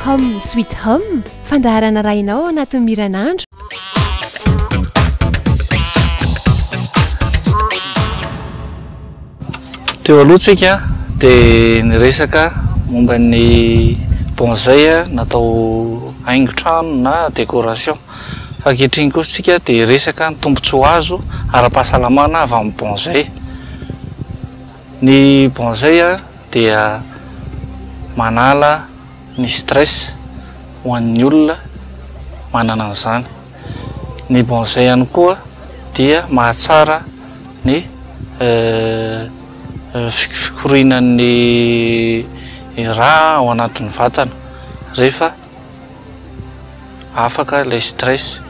Hum Sweet Hum fandaharana rainao anatin'ny miranandro. Teo aloha tsika dia niresaka momba ny bonsai natao haingon-trano na décoration. Fa ankehitriny kosa tsika dia resaka ny tombontsoa azo ara-pahasalamana avy amin'ny bonsai. Ny bonsai dia manala ny stress ho an'ny olona manana an'izany. Ny bonsai ihany koa dia mahatsara ny fikorinan'ny raha ao anatin'ny vatana rehefa afaka ilay stress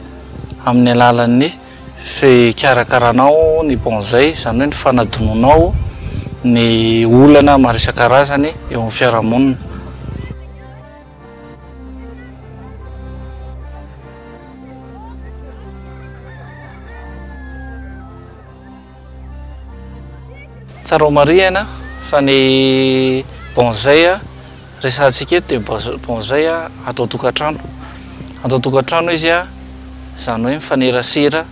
amin'ny alalan'ny fikarakaranao ny bonsai, izany hoe ny fanadinonao ny olana maro isan-karazany eo amin'ny fiarahamonina. Tsara ho marihana fa ny bonsai resantsika eto dia bonsai atao tokantrano. Atao tokantrano izy izany hoe mifanerasera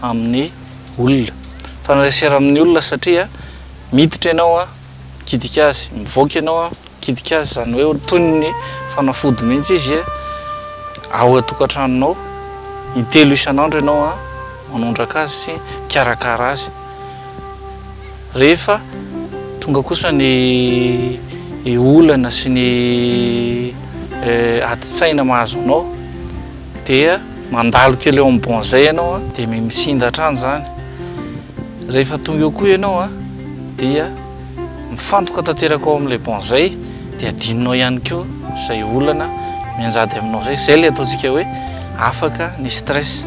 amin'ny olona. Mifanerasera amin'ny olona satria miditra ianao kitika azy, mivoaka ianao kitika azy, izany hoe toy ny fanafody mihitsy izy ao atokantranonao. Intelo isan'andro ianao manondraka azy sy mikarakara azy. Rehefa tonga kosa ny olana sy ny ati-tsaina mahazo anao dia mandalo kely eo amin'ny bonsai ianao dia misindatra any izany. Rehefa tonga eo koa ianao dia mifantoka tanteraka ao amin'ilay bonsai dia adinonao ihany koa izay olana mianjady aminao izay. Izay ilay ataontsika hoe afaka ny stress.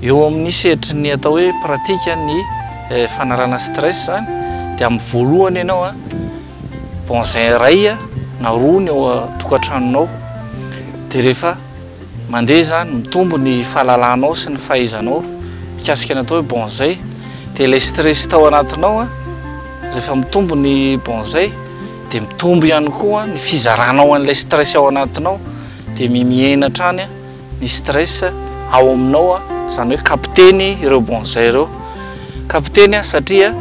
Eo amin'ny sehatry ny atao hoe pratika ny fanalana stress zany dia amin'ny voalohany ianao bonsai iray na roa ny ao tokantranonao, dia rehefa mandeha zany mitombo ny fahalalanao sy ny fahaizanao mikasika ny atao hoe bonsai, dia ilay stress tao anatinao rehefa mitombo ny bonsai dia mitombo ihany koa ny fizaranao an'ilay stress ao anatinao, dia mihena hatrany ny stress ao aminao, izany hoe kapteny ireo bonsai ireo. Kapteny satria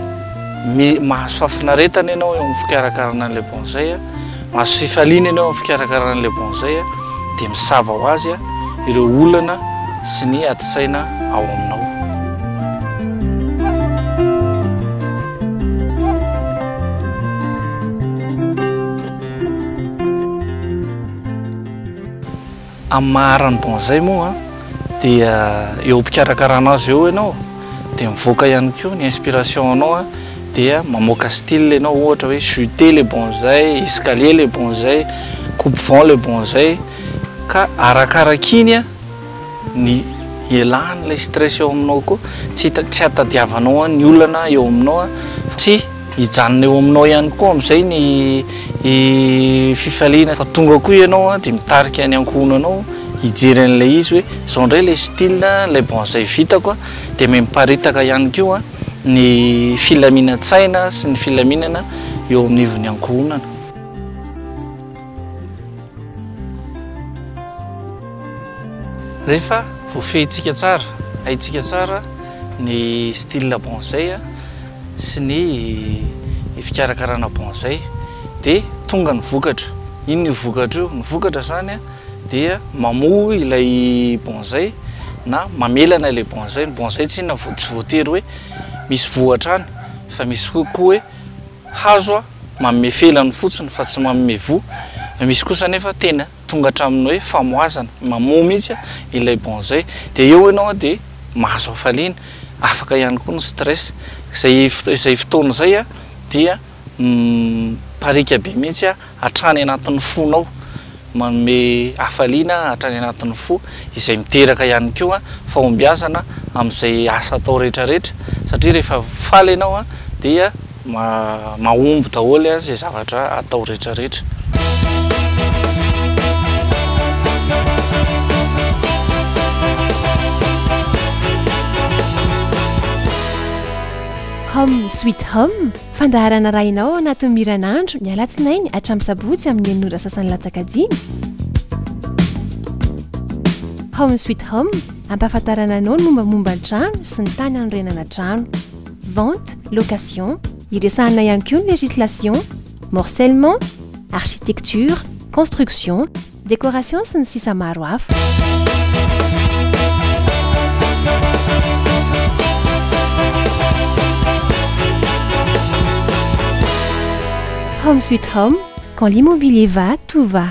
mahazo fahafinaretana ianao eo amin'ny fikarakarana an'ilay bonsai, mahazo fifaliana ianao amin'ny fikarakarana an'ilay bonsai, dia misava ho azy ireo olana sy ny ati-tsaina ao aminao. Amin'ny maharan'ny bonsai moa dia eo am-pikarakarana azy eo ianao dia mivoaka ihany koa ny inspiration anao dia mamoaka style ianao, ohatra hoe juter les bonsai, escalier les bonsai, coupe-vent les bonsai, ka arakarak'iny ny ialàn'ilay stress eo aminao koa, tsy hatadiavanao ny olana eo aminao, tsy hijanona eo aminao ihany koa amin'izay ny fifaliana. Fa tonga koa ianao dia mitarika ny ankohonanao hijery an'ilay izy hoe izao indray ilay style ilay bonsai vitako, dia miparitaka ihany koa ny filaminan-tsaina sy ny filaminana eo amin'ny ivon'ny ankohonana. Rehefa voafehintsika tsara, haintsika tsara ny style bonsai sy ny fikarakarana bonsai dia tonga ny vokatra. Ino ny vokatra io? Ny vokatra zany dia mamoa ilay bonsai na mamelana ilay bonsai. Ny bonsai tsy inona tsy voatery hoe misy vohatra any, fa misy koa hoe hazo manome felany fotsiny fa tsy manome voa. Misy kosa nefa tena tonga hatramin'ny hoe famoazana, mamoa mihitsy ilay bonsai, dia eo ianao dia mahazo hafaliana, afaka ihany koa ny stress. Izay fotoana izay dia parika be mihitsy hatrany anatin'ny fonao, manome hafaliana hatrany anatin'ny fo, izay miteraka ihany koa fahombiazana amin'izay asa atao rehetrarehetra, satria rehefa faly ianao dia mahomby daholo izay zavatra atao rehetrarehetra. Home Sweet Home fandaharana rainao anatin'ny miranandro ny alatsinainy hatramin'ny sabotsy amin'ny enora sasany latsakadimy. Home Sweet Home ampahafantarana anao ny mombamomba ny trano sy ny tany anorenana trano, vente, location, iresahana ihany koa ny législation, morcellement, architecture, construction, décoration sy ny sisa maro hafa. Home Sweet Home, quand l'immobilier va, tout va.